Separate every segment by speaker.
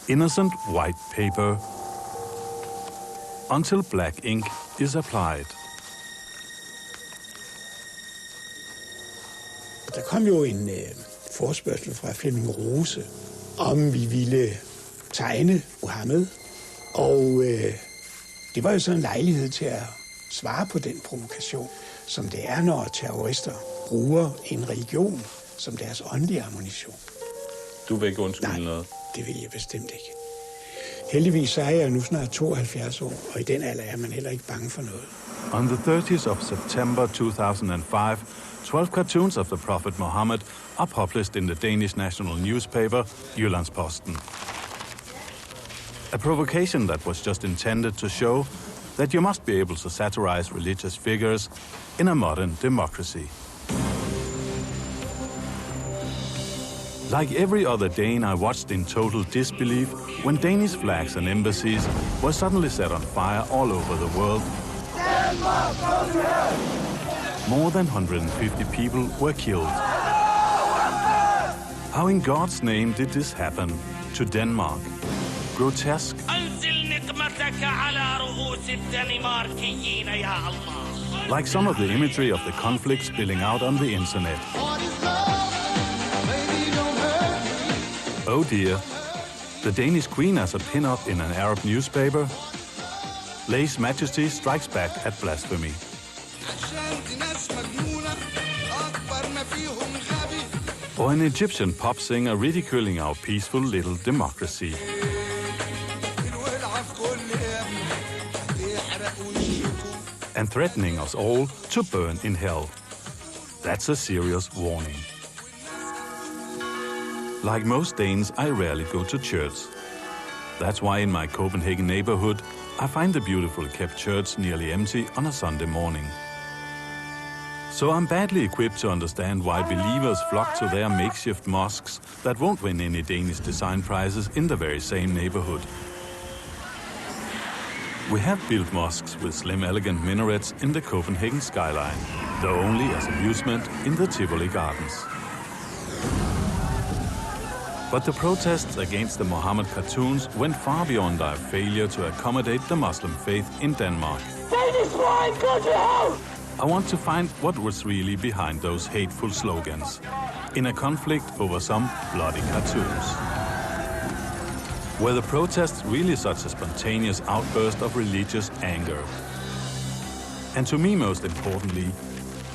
Speaker 1: Innocent white paper until black ink is applied.
Speaker 2: Der kom jo en forespørgsel fra Flemming Rose, om vi ville tegne Muhammed. Og det var jo så en lejlighed til at svare på den provokation, som det er, når terrorister bruger en religion som deres åndelige ammunition.
Speaker 3: Du vil ikke undskylde noget?
Speaker 2: Det vil jeg bestemt ikke. Heldigvis så er jeg nu snart 72 år, og i den alder er man heller ikke bange for noget.
Speaker 1: On the 30th of September 2005, 12 cartoons of the Prophet Muhammad are published in the Danish national newspaper, Jyllands-Posten. A provocation that was just intended to show that you must be able to satirize religious figures in a modern democracy. Like every other Dane, I watched in total disbelief when Danish flags and embassies were suddenly set on fire all over the world. More than 150 people were killed. How in God's name did this happen to Denmark? Grotesque. Like some of the imagery of the conflict spilling out on the internet. Oh dear, the Danish queen has a pin-up in an Arab newspaper. Lace Majesty strikes back at blasphemy. Or an Egyptian pop singer ridiculing our peaceful little democracy. And threatening us all to burn in hell. That's a serious warning. Like most Danes, I rarely go to church. That's why in my Copenhagen neighborhood, I find the beautifully kept church nearly empty on a Sunday morning. So I'm badly equipped to understand why believers flock to their makeshift mosques that won't win any Danish design prizes in the very same neighborhood. We have built mosques with slim, elegant minarets in the Copenhagen skyline, though only as amusement in the Tivoli Gardens. But the protests against the Muhammad cartoons went far beyond our failure to accommodate the Muslim faith in Denmark. I want to find what was really behind those hateful slogans in a conflict over some bloody cartoons. Were the protests really such a spontaneous outburst of religious anger? And to me, most importantly,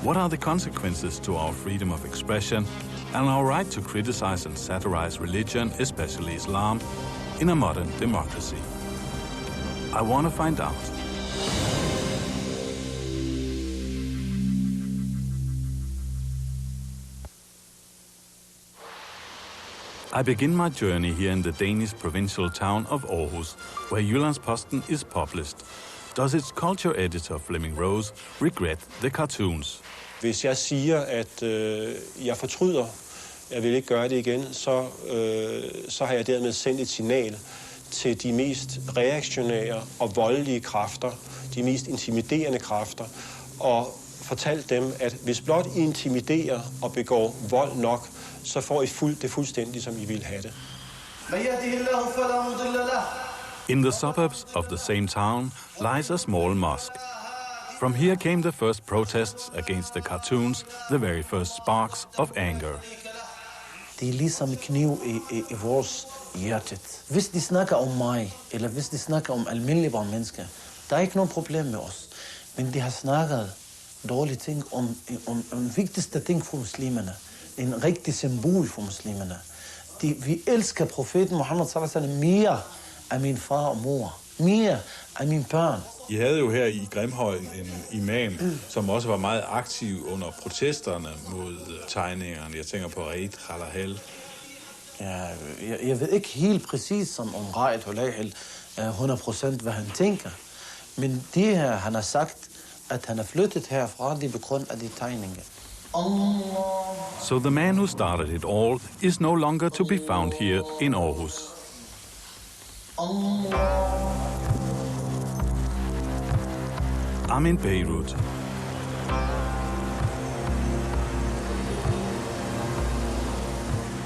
Speaker 1: what are the consequences to our freedom of expression and our right to criticize and satirize religion, especially Islam, in a modern democracy? I want to find out. I begin my journey here in the Danish provincial town of Aarhus, where Jyllands-Posten is published. Does its culture editor, Flemming Rose, regret the cartoons?
Speaker 4: Hvis jeg siger, at jeg fortryder, jeg vil ikke gøre det igen, så har jeg dermed sendt et signal til de mest reaktionære og voldelige kræfter, de mest intimiderende kræfter, og fortalt dem, at hvis blot I intimiderer og begår vold nok, så får I det fuldstændig, som I vil have det.
Speaker 1: In the suburbs of the same town lies a small mosque. From here came the first protests against the cartoons, the very first sparks of anger.
Speaker 5: Det er ligesom kniv i vores hjerte. Hvis de snakker om mig, eller hvis de snakker om almindelige mennesker, der er ikke nogen problem med os. Men de har snakket dårlige ting om vigtigste ting for muslimerne. En rigtig symbol for muslimerne. Vi elsker profeten Muhammed sallallahu alaihi wasallam mere af min far og mor. Mere af mine børn.
Speaker 3: I havde jo her i Grimhøj en imam, som også var meget aktiv under protesterne mod tegningerne. Jeg tænker på Raid Halahel.
Speaker 5: Ja, jeg ved ikke helt præcis om Raid Halahel 100% hvad han tænker. Men det her, han har sagt, at han er flyttet herfra, det er på grund af de tegninger.
Speaker 1: So the man who started it all is no longer to be found here in Aarhus. I'm in Beirut.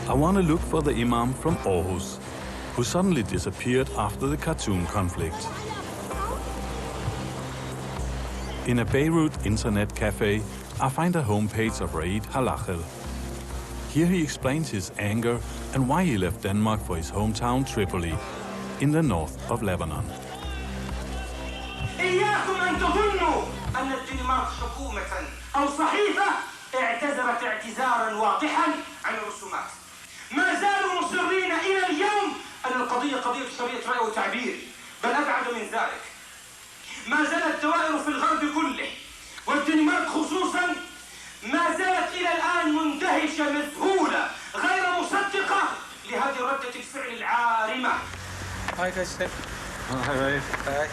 Speaker 1: I want to look for the imam from Aarhus. who suddenly disappeared after the cartoon conflict. In a Beirut internet cafe, I find a homepage of Raid Halachel. Here he explains his anger and why he left Denmark for his hometown Tripoli, in the north of Lebanon.
Speaker 6: إياكم أن تظنوا أن الدنمارك حكومة أو صحيفة اعتذرت اعتذارا واضحا عن الرسومات. ما زالوا مصرين إلى اليوم أن القضية قضية حرية رأي وتعبير، بل أبعد من ذلك. ما زالت الدوائر في الغرب كله والدنمارك خصوصا ما زالت إلى الآن مندهشة مذهولة غير مصدقة لهذه ردة الفعل العارمة.
Speaker 7: Hej Christian.
Speaker 3: Hej, hej.
Speaker 7: Hej.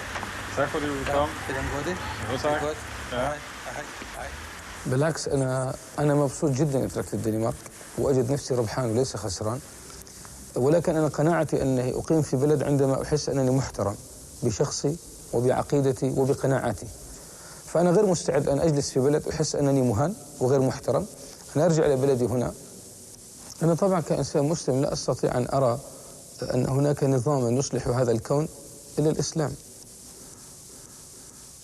Speaker 3: Tak fordi du kom.
Speaker 7: Vil du gå det?
Speaker 3: Jo, tak.
Speaker 7: Hej. Hej.
Speaker 8: بالعكس أنا مبسوط جدا إني تركت الدنمارك وأجد نفسي ربحان وليس خسران، ولكن أنا قناعتي أني أقيم في بلد عندما أحس أنني محترم بشخصي وبعقيدتي وبقناعاتي. فأنا غير مستعد أن أجلس في بلد أحس أنني مهان وغير محترم. أنا أرجع إلى بلدي هنا. أنا طبعا كإنسان مسلم لا أستطيع أن أرى أن هناك نظاما يصلح هذا الكون إلا الإسلام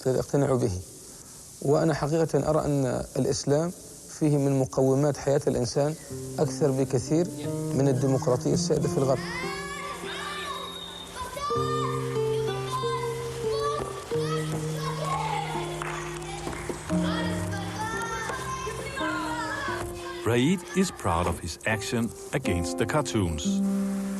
Speaker 8: الذي أقتنع به. وأنا حقيقة أرى أن الإسلام فيه من مقومات حياة الإنسان أكثر بكثير من الديمقراطية السائدة في الغرب.
Speaker 1: Raid is proud of his action against the cartoons.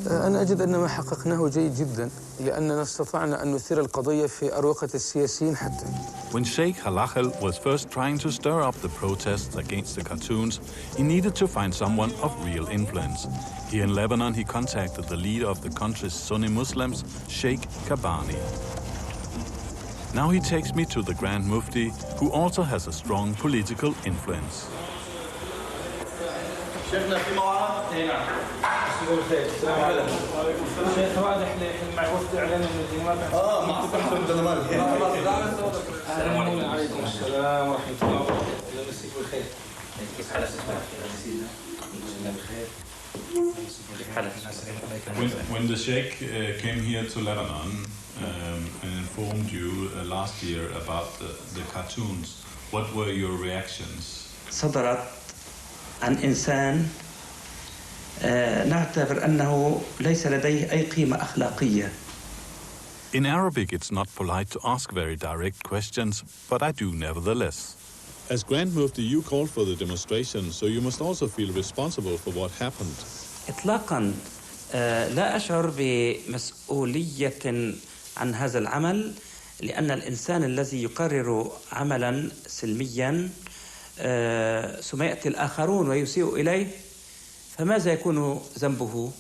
Speaker 8: أنا أجد أن ما حققناه جيد جدا لأننا استطعنا أن نثير القضية في أروقة السياسيين حتى.
Speaker 1: When Sheikh Halachel was first trying to stir up the protests against the cartoons, he needed to find someone of real influence. Here in Lebanon, he contacted the leader of the country's Sunni Muslims, Sheikh Kabani. Now he takes me to the Grand Mufti, who also has a strong political influence.
Speaker 5: شيخنا في موعد؟ اي نعم. مساء الخير، السلام عليكم. شيخ واضح مع وفد اعلان من الدنمارك. مع الدنمارك. السلام عليكم. السلام ورحمة الله وبركاته. الله يمسيك بالخير. كيف حالك سيدنا؟
Speaker 3: When the Sheikh came here to Lebanon and informed you last year about the cartoons, what were your reactions?
Speaker 9: صدرت عن إنسان نعتبر أنه ليس لديه أي قيمة أخلاقية.
Speaker 1: In Arabic, it's not polite to ask very direct questions, but I do nevertheless.
Speaker 3: As Grand Mufti, you called for the demonstration, so you must also feel responsible for what happened.
Speaker 9: إطلاقاً لا أشعر بمسؤولية عن هذا العمل، لأن الإنسان الذي يقرر عملاً سلمياً ثم يأتي الآخرون ويسيء إليه، فماذا يكون ذنبه؟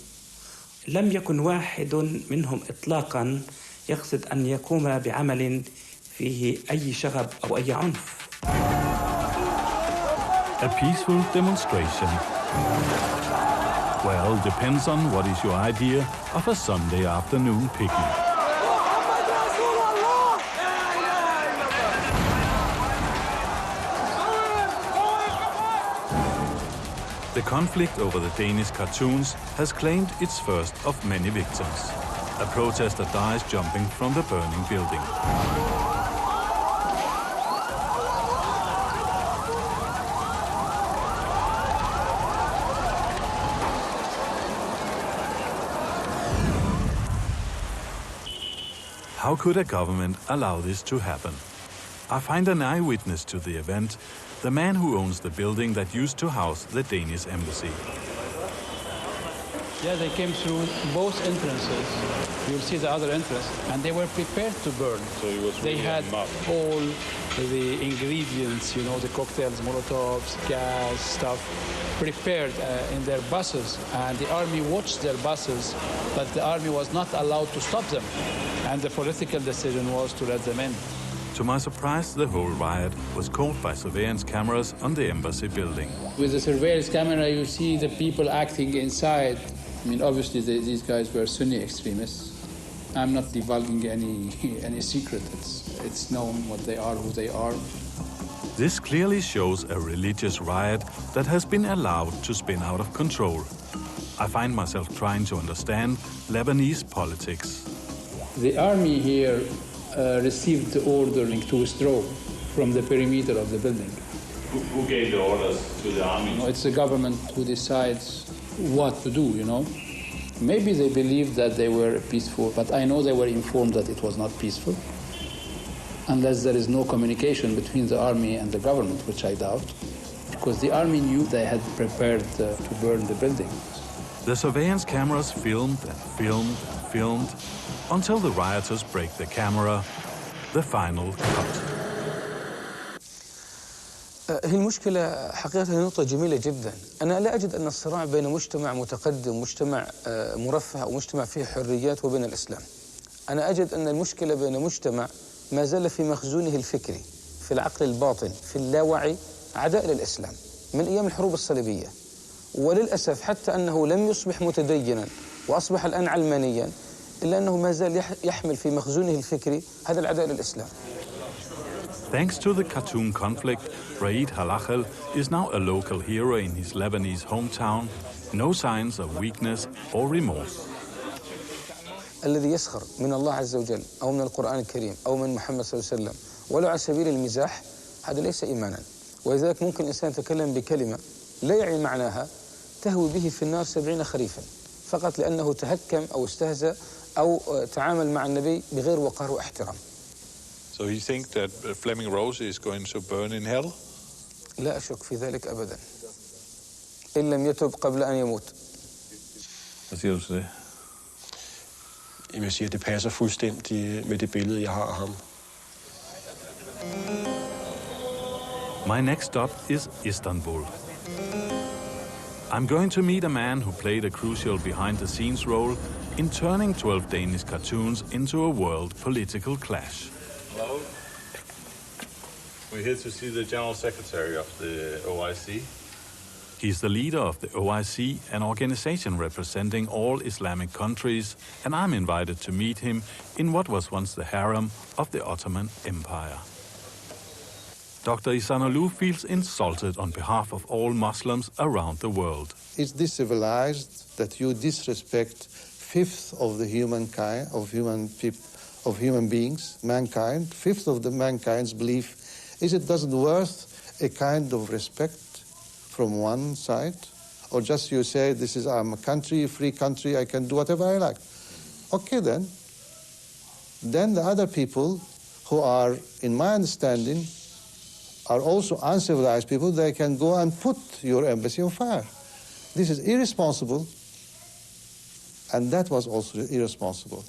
Speaker 9: لم يكن واحد منهم إطلاقاً يقصد أن يقوم بعمل فيه أي شغب أو أي عنف.
Speaker 1: A peaceful demonstration. Well, depends on what is your idea of a Sunday afternoon picnic. The conflict over the Danish cartoons has claimed its first of many victims. A protester dies jumping from the burning building. How could a government allow this to happen? I find an eyewitness to the event, the man who owns the building that used to house the Danish embassy.
Speaker 10: Yeah, they came through both entrances. You'll see the other entrance, and they were prepared to burn.
Speaker 3: So it was
Speaker 10: they
Speaker 3: really
Speaker 10: had
Speaker 3: a mob.
Speaker 10: all the ingredients, you know, the cocktails, Molotovs, gas, stuff, prepared in their buses. And the army watched their buses, but the army was not allowed to stop them. And the political decision was to let them in.
Speaker 1: To my surprise, the whole riot was caught by surveillance cameras on the embassy building.
Speaker 10: With the surveillance camera, you see the people acting inside. I mean, obviously, these guys were Sunni extremists. I'm not divulging any secret. It's known what they are, who they are.
Speaker 1: This clearly shows a religious riot that has been allowed to spin out of control. I find myself trying to understand Lebanese politics.
Speaker 10: The army here received the ordering to withdraw from the perimeter of the building.
Speaker 3: Who gave the orders to the army?
Speaker 10: It's the government who decides what to do, you know. Maybe they believed that they were peaceful, but I know they were informed that it was not peaceful, unless there is no communication between the army and the government, which I doubt, because the army knew they had prepared to burn the building.
Speaker 1: The surveillance cameras filmed and filmed and filmed until the rioters break the camera, the final cut.
Speaker 8: هي المشكلة حقيقة نقطة جميلة جدا. أنا لا أجد أن الصراع بين مجتمع متقدم مجتمع مرفه أو مجتمع فيه حريات وبين الإسلام. أنا أجد أن المشكلة بين مجتمع ما زال في مخزونه الفكري في العقل الباطن في اللاوعي عداء للإسلام من أيام الحروب الصليبية، وللأسف حتى أنه لم يصبح متدينا وأصبح الآن علمانيا إلا أنه ما زال يحمل في مخزونه الفكري هذا العداء للإسلام.
Speaker 1: Thanks to the Khartoum conflict, Raid Halachel is now a local hero in his Lebanese hometown. No signs of weakness or remorse.
Speaker 8: الذي يسخر من الله عز وجل أو من القرآن الكريم أو من محمد صلى الله عليه وسلم ولو على سبيل المزاح هذا ليس إيمانا، ولذلك ممكن الإنسان يتكلم بكلمة لا يعي معناها تهوي به في النار 70 خريفا فقط لأنه تهكم أو استهزأ أو تعامل مع النبي بغير وقار واحترام.
Speaker 3: So you think that Fleming Rose is going to burn in hell?
Speaker 8: لا أشك في ذلك أبدا إن لم يتب قبل أن يموت.
Speaker 3: Hvad siger du til det?
Speaker 4: Jamen, jeg siger, at det passer fuldstændig med det billede, jeg har af ham.
Speaker 1: My next stop is Istanbul. I'm going to meet a man who played a crucial behind-the-scenes role in turning 12 Danish cartoons into a world political clash.
Speaker 3: Hello. We're here to see the General Secretary of the OIC.
Speaker 1: He's the leader of the OIC, an organization representing all Islamic countries, and I'm invited to meet him in what was once the harem of the Ottoman Empire. Dr. Ihsanoglu feels insulted on behalf of all Muslims around the world.
Speaker 11: It's decivilized that you disrespect fifth of the humankind, of human beings, mankind. Fifth of the mankind's belief is it doesn't worth a kind of respect from one side, or just you say this is I'm a country, free country, I can do whatever I like. Okay then. Then the other people who are, in my understanding, are also uncivilized people, they can go and put your embassy on fire. This is irresponsible, and that was also irresponsible.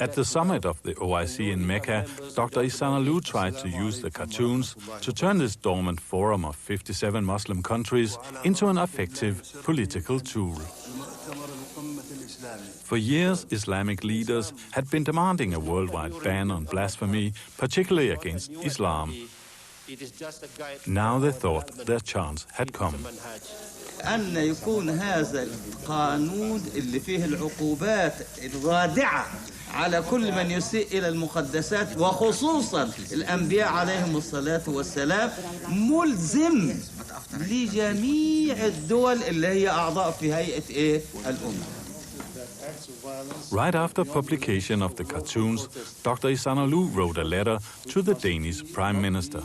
Speaker 1: At the summit of the OIC in Mecca, Dr. Ihsanoglu tried to use the cartoons to turn this dormant forum of 57 Muslim countries into an effective political tool. For years, Islamic leaders had been demanding a worldwide ban on blasphemy, particularly against Islam. Now they thought their chance had come.
Speaker 12: أن يكون هذا القانون اللي فيه العقوبات الرادعة على كل من يسيء إلى المقدسات وخصوصا الأنبياء عليهم الصلاة والسلام ملزم لجميع الدول اللي هي أعضاء في هيئة الأمم.
Speaker 1: Right after publication of the cartoons, Dr. Ihsanoglu wrote a letter to the Danish Prime Minister.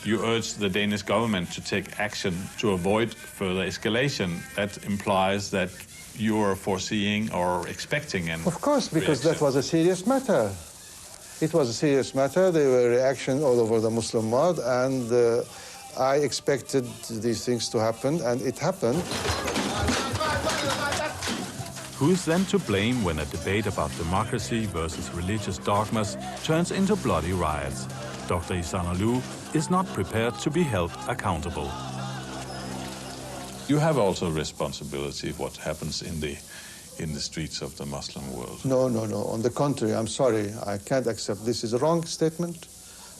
Speaker 3: You urged the Danish government to take action to avoid further escalation. That implies that you are foreseeing or expecting an
Speaker 11: Of course, because
Speaker 3: reaction.
Speaker 11: that was a serious matter. It was a serious matter. There were reactions all over the Muslim world, and I expected these things to happen, and it happened.
Speaker 1: Who is then to blame when a debate about democracy versus religious dogmas turns into bloody riots? Dr. Ihsanoglu is not prepared to be held accountable.
Speaker 3: You have also responsibility of what happens in the streets of the Muslim world.
Speaker 11: No, no, no. On the contrary, I'm sorry. I can't accept. This is a wrong statement.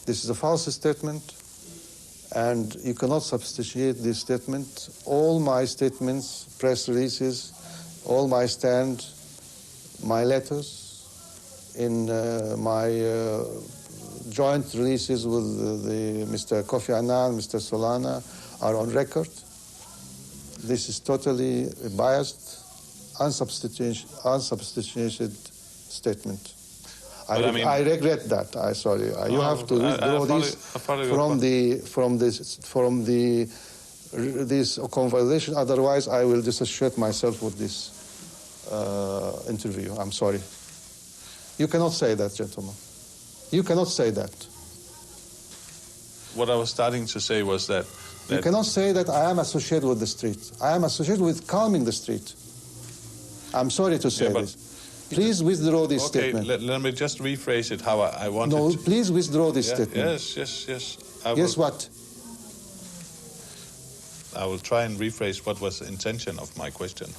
Speaker 11: This is a false statement. And you cannot substantiate this statement. All my statements, press releases, all my stand, my letters, in my joint releases with the Mr. Kofi Annan, Mr. Solana are on record. This is totally a biased, unsubstantiated statement. I regret that. You have to withdraw this conversation. Otherwise, I will disassociate myself with this interview. I'm sorry. You cannot say that, gentlemen. You cannot say that.
Speaker 3: What I was starting to say was that
Speaker 11: you cannot say that I am associated with the street. I am associated with calming the street. I'm sorry to say this. Please withdraw this statement.
Speaker 3: Let me just rephrase it how I wanted
Speaker 11: No,
Speaker 3: to.
Speaker 11: please withdraw this statement.
Speaker 3: Yes.
Speaker 11: Yes, what?
Speaker 3: I will try and rephrase what was the intention of my question.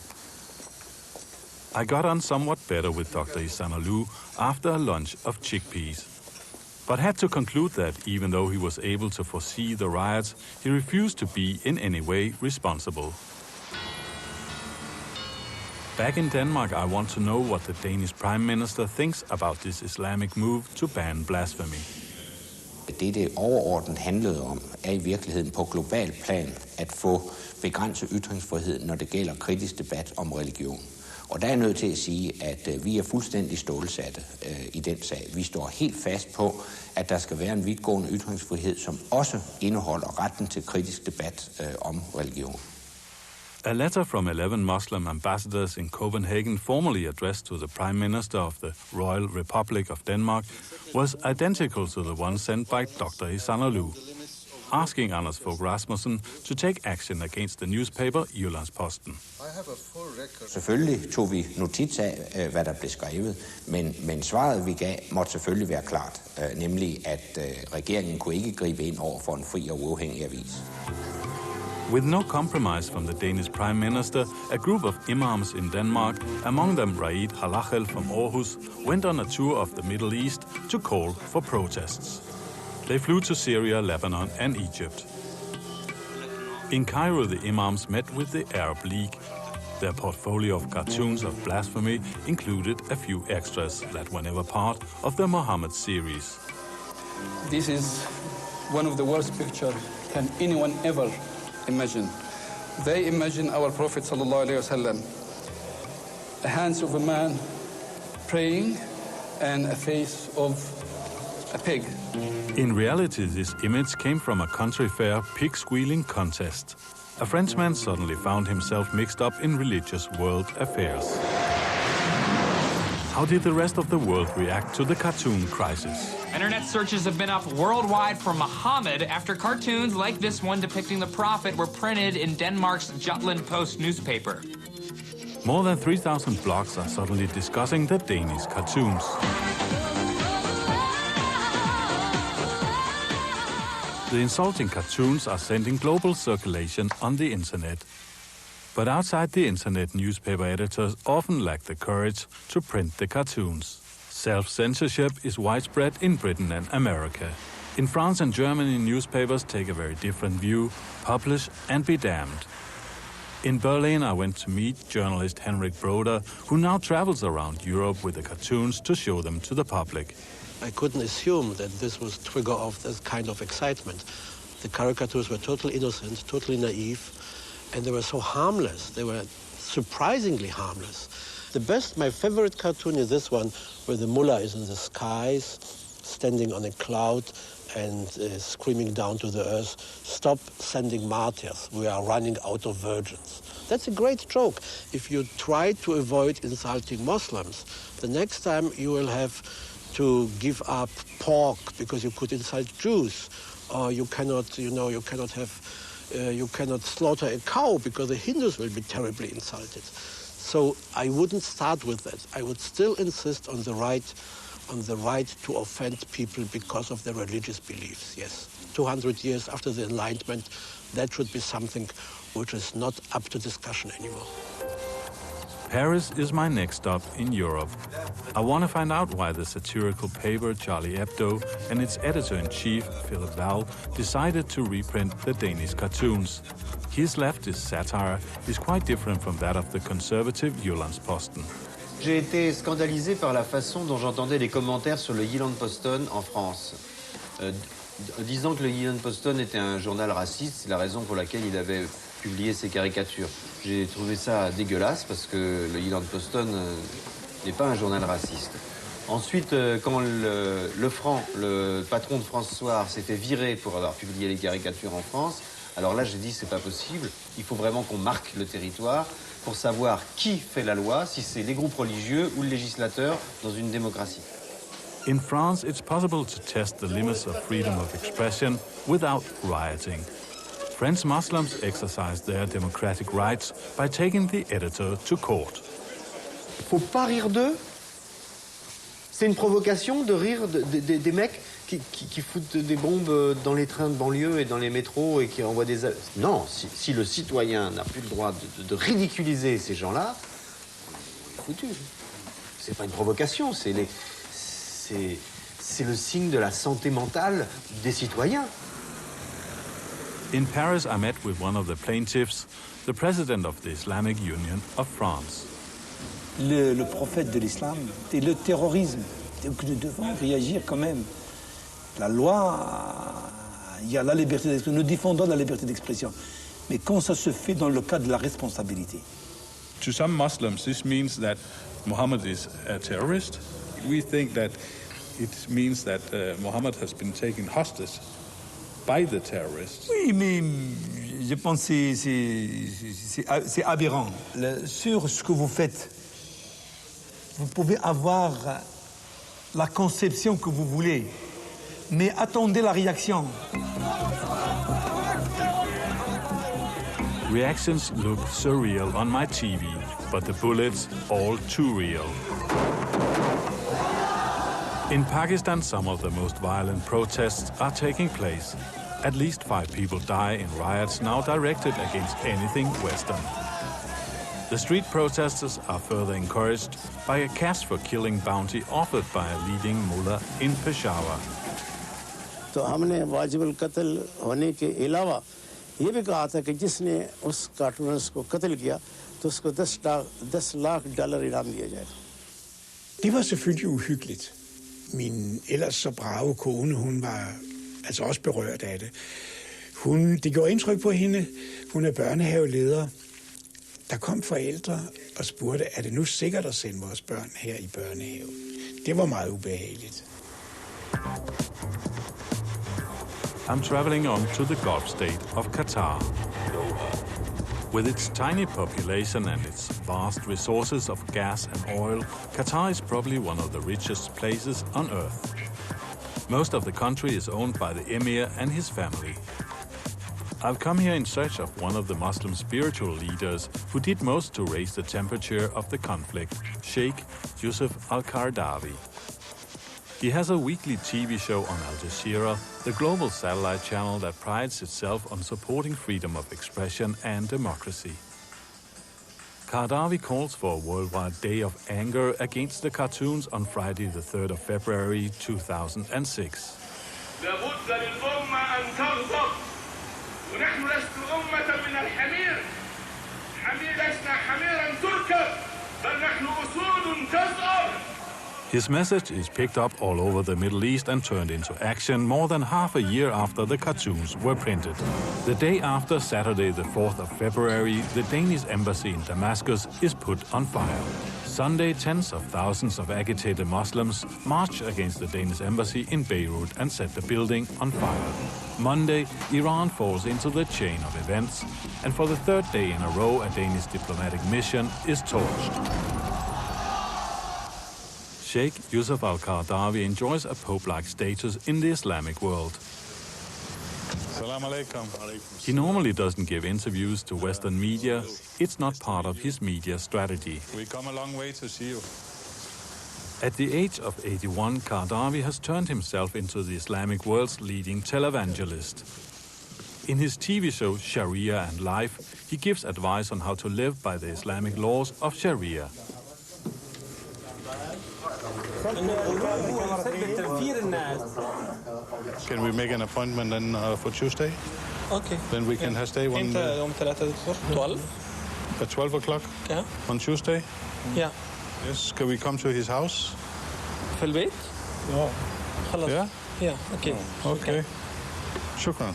Speaker 1: I got on somewhat better with Dr. Ihsanollu after a lunch of chickpeas, but had to conclude that even though he was able to foresee the riots, he refused to be in any way responsible. Back in Denmark, I want to know what the Danish Prime Minister thinks about this Islamic move to ban blasphemy.
Speaker 13: Det overordnet handlede om, er i virkeligheden på global plan at få begrænset ytringsfrihed, når det gælder kritisk debat om religion. Og der er jeg nødt til at sige, at vi er fuldstændig stålsatte i den sag. Vi står helt fast på, at der skal være en vidtgående ytringsfrihed, som også indeholder retten til kritisk debat om religion.
Speaker 1: A letter from 11 Muslim ambassadors in Copenhagen, formally addressed to the Prime Minister of the Royal Republic of Denmark, was identical to the one sent by Dr. Ihsanollu, asking Anders Fogh Rasmussen to take action against the newspaper Jyllands-Posten.
Speaker 13: Selvfølgelig tog vi notits af, hvad der blev skrevet, men svaret vi gav måtte selvfølgelig være klart, nemlig at regeringen kunne ikke gribe ind over for en fri og uafhængig avis.
Speaker 1: With no compromise from the Danish Prime Minister, a group of imams in Denmark, among them Raid Halachel from Aarhus, went on a tour of the Middle East to call for protests. They flew to Syria, Lebanon and Egypt. In Cairo, the imams met with the Arab League. Their portfolio of cartoons of blasphemy included a few extras that were never part of the Muhammad series.
Speaker 10: This is one of the worst pictures can anyone ever imagine. They imagine our Prophet ﷺ, the hands of a man praying and a face of a pig.
Speaker 1: In reality, this image came from a country fair pig squealing contest. A Frenchman suddenly found himself mixed up in religious world affairs. How did the rest of the world react to the cartoon crisis?
Speaker 14: Internet searches have been up worldwide for Muhammad after cartoons like this one depicting the Prophet were printed in Denmark's Jutland Post newspaper.
Speaker 1: More than 3,000 blogs are suddenly discussing the Danish cartoons. The insulting cartoons are sending global circulation on the internet. But outside the internet, newspaper editors often lack the courage to print the cartoons. Self-censorship is widespread in Britain and America. In France and Germany, newspapers take a very different view: publish and be damned. In Berlin, I went to meet journalist Henrik Broder, who now travels around Europe with the cartoons to show them to the public.
Speaker 4: I couldn't assume that this was trigger off this kind of excitement. The caricatures were totally innocent, totally naive, and they were so harmless. They were surprisingly harmless. My favorite cartoon is this one, where the mullah is in the skies, standing on a cloud and screaming down to the earth, "Stop sending martyrs, we are running out of virgins." That's a great joke. If you try to avoid insulting Muslims, the next time you will have to give up pork because you could insult Jews, or you cannot slaughter a cow because the Hindus will be terribly insulted. So I wouldn't start with that. I would still insist on the right to offend people because of their religious beliefs, yes. 200 years after the Enlightenment, that should be something which is not up to discussion anymore.
Speaker 1: Paris is my next stop in Europe. I want to find out why the satirical paper Charlie Hebdo and its editor-in-chief, Philip Val, decided to reprint the Danish cartoons. His leftist satire is quite different from that of the conservative Jyllands-Posten.
Speaker 15: J'ai été scandalisé par la façon dont j'entendais les commentaires sur le Jyllands-Posten en France. Disant que le Guardian Poston était un journal raciste, c'est la raison pour laquelle il avait publié ses caricatures. J'ai trouvé ça dégueulasse parce que le Guardian Poston n'est pas un journal raciste. Ensuite, quand le Franc, le patron de France Soir, s'est fait virer pour avoir publié les caricatures en France, alors là j'ai dit c'est pas possible, il faut vraiment qu'on marque le territoire pour savoir qui fait la loi, si c'est les groupes religieux ou le législateur dans une démocratie.
Speaker 1: In France, it's possible to test the limits of freedom of expression without rioting. French Muslims exercise their democratic rights by taking the editor to court.
Speaker 16: Faut pas rire d'eux. C'est une provocation de rire des mecs qui foutent des bombes dans les trains de banlieue et dans les métros et qui envoient des... Non, si le citoyen n'a plus le droit de ridiculiser ces gens-là, foutu. C'est pas une provocation, c'est le signe de la santé mentale des citoyens.
Speaker 1: In Paris, I met with one of the plaintiffs, the president of the Islamic Union of France.
Speaker 17: Le prophète de l'islam et le terrorisme. Donc nous devons réagir quand même. La loi, il y a la liberté d'expression. Nous défendons la liberté d'expression. Mais quand ça se fait dans le cadre de la responsabilité.
Speaker 3: To some Muslims, this means that Muhammad is a terrorist. We think that it means that Muhammad has been taken hostage by the terrorists.
Speaker 17: Oui, mais je pense que c'est aberrant. Sur ce que vous faites, vous pouvez avoir la conception que vous voulez, mais attendez la réaction.
Speaker 1: Reactions look surreal on my TV, but the bullets all too real. In Pakistan, some of the most violent protests are taking place. At least 5 people die in riots now directed against anything Western. The street protesters are further encouraged by a cash for killing bounty offered by a leading mullah in Peshawar.
Speaker 18: तो हमने वाजिबुल कत्ल होने के अलावा ये भी कहा था कि जिसने उस कार्टूनिस्ट को कत्ल किया तो उसको $10 lakh इनाम दिया जाएगा.
Speaker 2: Det var selvfølgelig uhyggeligt. Min ellers så brave kone, hun var altså også berørt af det. Det gjorde indtryk på hende. Hun er børnehaveleder. Der kom forældre og spurgte, er det nu sikkert at sende vores børn her i børnehave? Det var meget ubehageligt.
Speaker 1: I'm traveling on to the Gulf state of Qatar. With its tiny population and its vast resources of gas and oil, Qatar is probably one of the richest places on earth. Most of the country is owned by the emir and his family. I've come here in search of one of the Muslim spiritual leaders who did most to raise the temperature of the conflict, Sheikh Yusuf al-Qaradawi. He has a weekly TV show on Al Jazeera, the global satellite channel that prides itself on supporting freedom of expression and democracy. Qaradawi calls for a worldwide day of anger against the cartoons on Friday the 3rd of February 2006.
Speaker 6: لابد للأمة أن تغضب ونحن لسنا أمة من الحمير لسنا حميرا تركب بل نحن أسود تزأر.
Speaker 1: His message is picked up all over the Middle East and turned into action more than half a year after the cartoons were printed. The day after, Saturday the 4th of February, the Danish embassy in Damascus is put on fire. Sunday, tens of thousands of agitated Muslims marched against the Danish embassy in Beirut and set the building on fire. Monday, Iran falls into the chain of events, and for the 3rd day in a row, a Danish diplomatic mission is torched. Sheikh Yusuf al-Qaradawi enjoys a pope-like status in the Islamic world.
Speaker 3: Salam alaikum.
Speaker 1: He normally doesn't give interviews to Western media. It's not part of his media strategy.
Speaker 3: We come a long way to see you.
Speaker 1: At the age of 81, Qaradawi has turned himself into the Islamic world's leading televangelist. In his TV show Sharia and Life, he gives advice on how to live by the Islamic laws of Sharia.
Speaker 3: Can we make an appointment then for Tuesday?
Speaker 7: Okay.
Speaker 3: Then we can stay one...
Speaker 7: يوم 12?
Speaker 3: At 12 o'clock?
Speaker 7: Yeah.
Speaker 3: On Tuesday?
Speaker 7: Yeah.
Speaker 3: Yes, can we come to his house?
Speaker 7: في البيت؟
Speaker 3: Yeah.
Speaker 7: خلاص.
Speaker 3: Yeah?
Speaker 7: Yeah, okay.
Speaker 3: Okay. Shukran.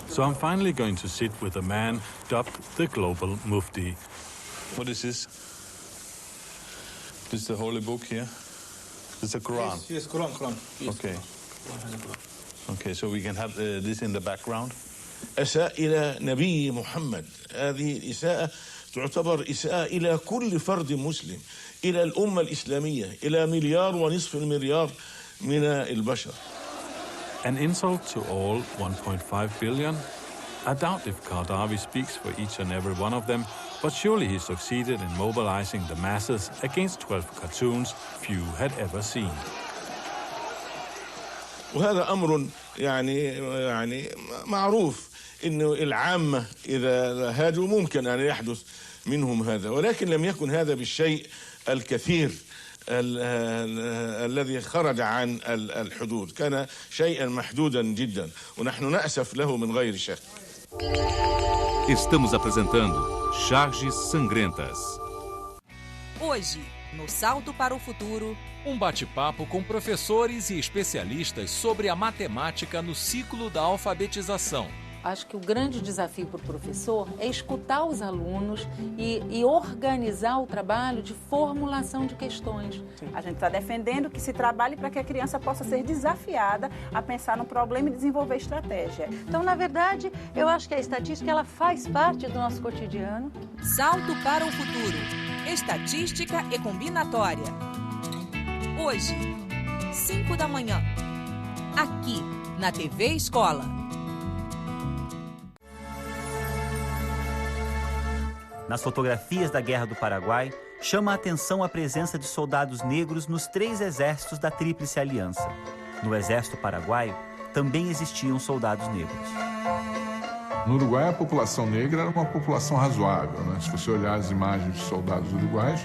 Speaker 1: So I'm finally going to sit with a man dubbed the Global Mufti.
Speaker 3: What is this? This is the holy book here? It's the Quran?
Speaker 7: Yes, Quran. Yes,
Speaker 3: Okay.
Speaker 7: Quran.
Speaker 3: Okay, so we can have this in the background.
Speaker 19: أساء إلى نبي محمد. هذه الإساءة تعتبر إساءة إلى كل فرد مسلم، إلى الأمة الإسلامية، إلى 1.5 مليار من البشر.
Speaker 1: An insult to all 1.5 billion? I doubt if Qaradawi speaks for each and every one of them, but surely he succeeded in mobilizing the masses against 12 cartoons few had ever seen.
Speaker 19: وهذا أمر يعني معروف إنه العامة إذا هاجوا ممكن أن يحدث منهم هذا، ولكن لم يكن هذا بالشيء الكثير الذي خرج عن الحدود، كان شيئا محدودا جدا ونحن نأسف له من غير شك.
Speaker 20: Estamos apresentando Charges Sangrentas.
Speaker 21: Hoje, no Salto para o Futuro,
Speaker 22: um bate-papo com professores e especialistas sobre a matemática no ciclo da alfabetização.
Speaker 23: Acho que o grande desafio para o professor é escutar os alunos e organizar o trabalho de formulação de questões.
Speaker 24: A gente está defendendo que se trabalhe para que a criança possa ser desafiada a pensar no problema e desenvolver estratégia.
Speaker 25: Então, na verdade, eu acho que a estatística ela faz parte do nosso cotidiano.
Speaker 21: Salto para o Futuro. Estatística e combinatória. Hoje, 5 da manhã. Aqui, na TV Escola.
Speaker 26: Nas fotografias da Guerra do Paraguai, chama a atenção a presença de soldados negros nos 3 exércitos da Tríplice Aliança. No exército paraguaio, também existiam soldados negros.
Speaker 27: No Uruguai, a população negra era uma população razoável, né? Se você olhar as imagens de soldados uruguaios,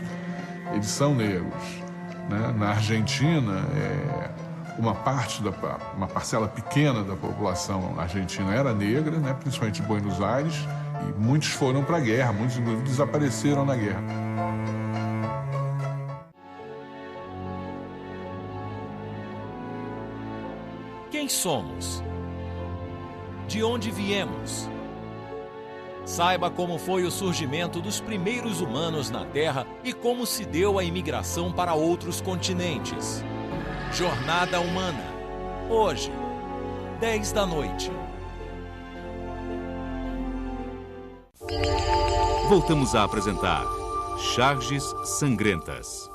Speaker 27: eles são negros, né? Na Argentina, uma parcela pequena da população argentina era negra, né? Principalmente em Buenos Aires, e muitos foram para a guerra, muitos inclusive desapareceram na guerra.
Speaker 22: Quem somos? De onde viemos? Saiba como foi o surgimento dos primeiros humanos na Terra e como se deu a imigração para outros continentes. Jornada Humana. Hoje, 10 da noite.
Speaker 20: Voltamos a apresentar Charges Sangrentas.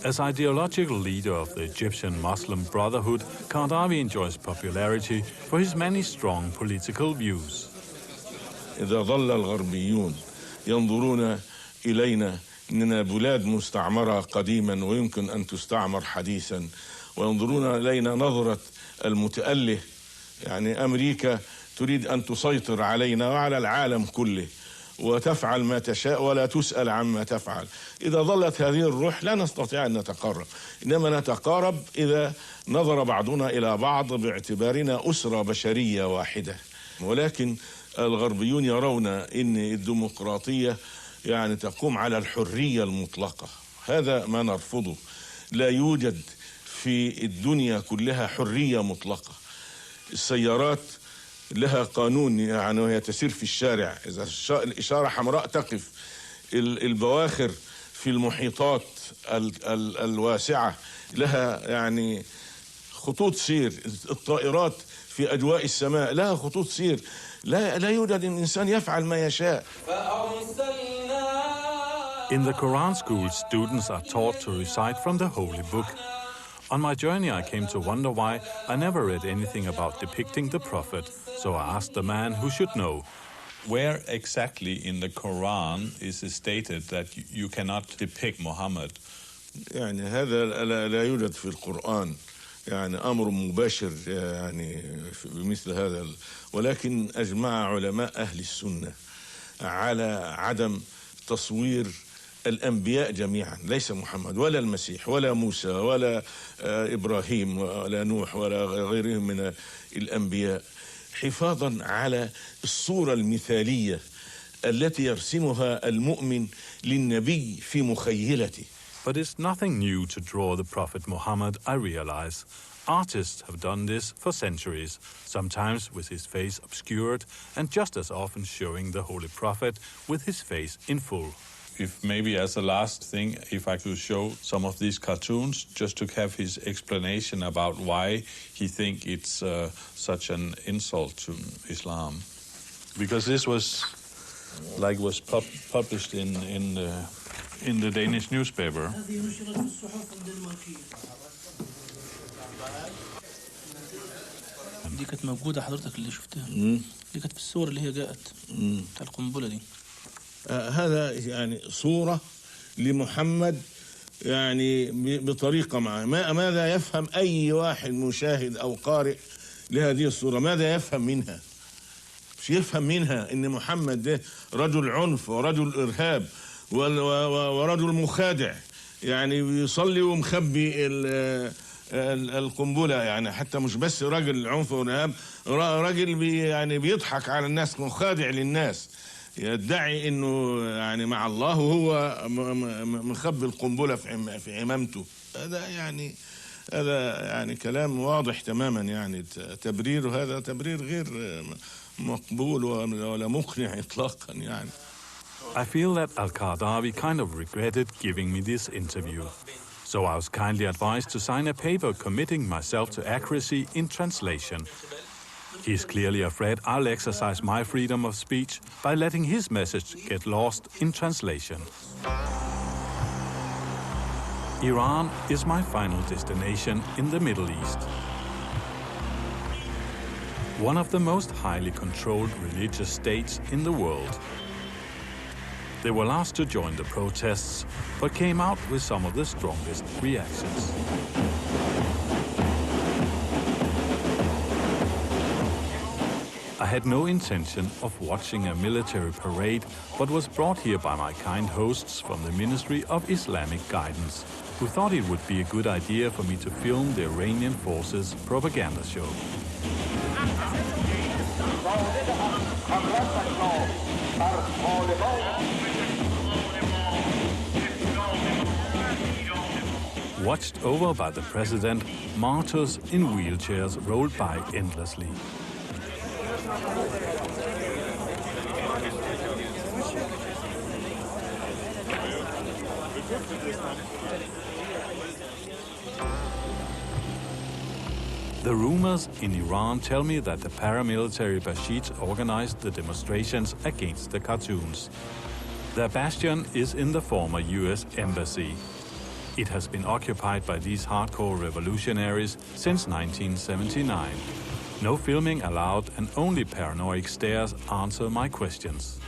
Speaker 1: As ideological leader of the Egyptian Muslim Brotherhood, Qaradawi enjoys popularity for his many strong political views.
Speaker 19: إذا ظل الغربيون ينظرون إلينا إننا بلاد مستعمرة قديما ويمكن أن تستعمر حديثا، وينظرون إلينا نظرة المتأله، يعني أمريكا تريد أن تسيطر علينا وعلى العالم كله وتفعل ما تشاء ولا تسأل عما تفعل. إذا ظلت هذه الروح لا نستطيع أن نتقرب، إنما نتقارب إذا نظر بعضنا إلى بعض باعتبارنا أسرة بشرية واحدة. ولكن الغربيون يرون أن الديمقراطية يعني تقوم على الحرية المطلقة، هذا ما نرفضه. لا يوجد في الدنيا كلها حرية مطلقة. السيارات لها قانون، يعني وهي تسير في الشارع إذا الإشارة حمراء تقف. البواخر في المحيطات الواسعة لها يعني خطوط سير. الطائرات في أجواء السماء لها خطوط سير. لا يوجد إنسان يفعل ما يشاء.
Speaker 1: In the Quran school, students are taught to recite from the holy book. On my journey, I came to wonder why I never read anything about depicting the Prophet, so I asked the man who should know.
Speaker 3: Where exactly in the Quran is it stated that you cannot depict Muhammad?
Speaker 19: يعني هذا لا يوجد في القرآن، يعني أمر مباشر يعني بمثل هذا، ولكن أجمع علماء أهل السنة على عدم تصوير الأنبياء جميعا، ليس محمد ولا المسيح ولا موسى ولا إبراهيم ولا نوح ولا غيرهم من الأنبياء، حفاظا على الصورة المثالية التي يرسمها المؤمن للنبي في مخيلته.
Speaker 1: But it's nothing new to draw the Prophet Muhammad, I realize. Artists have done this for centuries, sometimes with his face obscured and just as often showing the Holy Prophet with his face in full.
Speaker 3: If maybe as a last thing, if I could show some of these cartoons, just to have his explanation about why he think it's such an insult to Islam. Because this was published in the Danish newspaper.
Speaker 7: دي كانت موجودة حضرتك اللي شفتها دي كانت في الصور اللي هي جاءت بتاع القنبلة دي
Speaker 19: هذا يعني صورة لمحمد يعني بطريقة معه ماذا يفهم أي واحد مشاهد أو قارئ لهذه الصورة ماذا يفهم منها مش يفهم منها إن محمد ده رجل عنف ورجل إرهاب ورجل مخادع يعني يصلي ومخبي القنبلة يعني حتى مش بس راجل عنف وإرهاب راجل يعني بيضحك على الناس مخادع للناس يدعي انه يعني مع الله وهو مخبي القنبله في عمامته هذا يعني كلام واضح تماما يعني تبرير هذا تبرير غير مقبول ولا مقنع اطلاقا يعني.
Speaker 1: I feel that Al-Qaradawi kind of regretted giving me this interview. So I was kindly advised to sign a paper committing myself to accuracy in translation. He's clearly afraid I'll exercise my freedom of speech by letting his message get lost in translation. Iran is my final destination in the Middle East. One of the most highly controlled religious states in the world. They were last to join the protests, but came out with some of the strongest reactions. I had no intention of watching a military parade, but was brought here by my kind hosts from the Ministry of Islamic Guidance, who thought it would be a good idea for me to film the Iranian forces' propaganda show. Watched over by the president, martyrs in wheelchairs rolled by endlessly. The rumors in Iran tell me that the paramilitary Bashids organized the demonstrations against the cartoons. Their bastion is in the former US embassy. It has been occupied by these hardcore revolutionaries since 1979. No filming allowed and only paranoid stares answer my questions.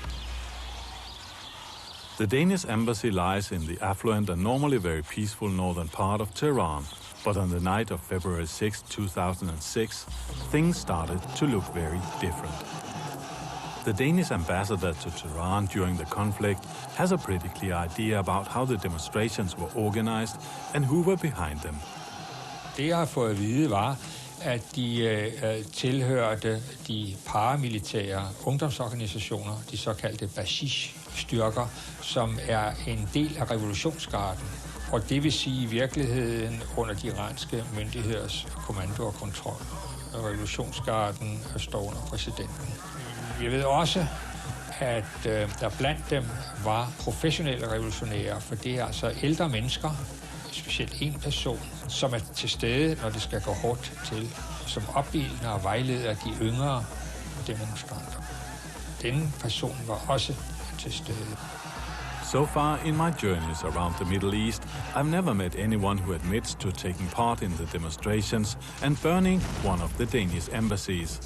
Speaker 1: The Danish embassy lies in the affluent and normally very peaceful northern part of Tehran. But on the night of February 6, 2006, things started to look very different. The Danish ambassador to Tehran during the conflict has a pretty clear idea about how the demonstrations were organized and who were behind them.
Speaker 5: Det jeg har fået at vide var, at de tilhørte de paramilitære ungdomsorganisationer, de såkaldte Bashish-styrker, som er en del af revolutionsgarden. Og det vil sige i virkeligheden under de iranske myndigheders kommando og kontrol. Revolutionsgarden står under præsidenten. Jeg ved også, at der blandt dem var professionelle revolutionære, for det er altså ældre mennesker, specielt en person, som er til stede, når det skal gå hårdt til, som opildner og vejleder de yngre demonstranter. Denne person var også til stede.
Speaker 1: So far in my journeys around the Middle East, I've never met anyone who admits to taking part in the demonstrations and burning one of the Danish embassies.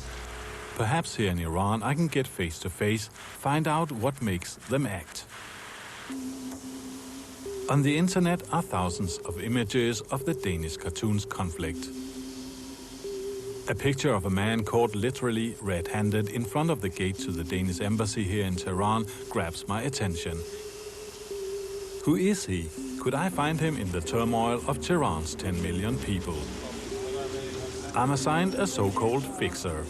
Speaker 1: Perhaps here in Iran I can get face to face, find out what makes them act. On the internet are thousands of images of the Danish cartoons conflict. A picture of a man caught literally red-handed in front of the gate to the Danish embassy here in Tehran grabs my attention. Who is he? Could I find him in the turmoil of Tehran's 10 million people? I'm assigned a so-called fixer.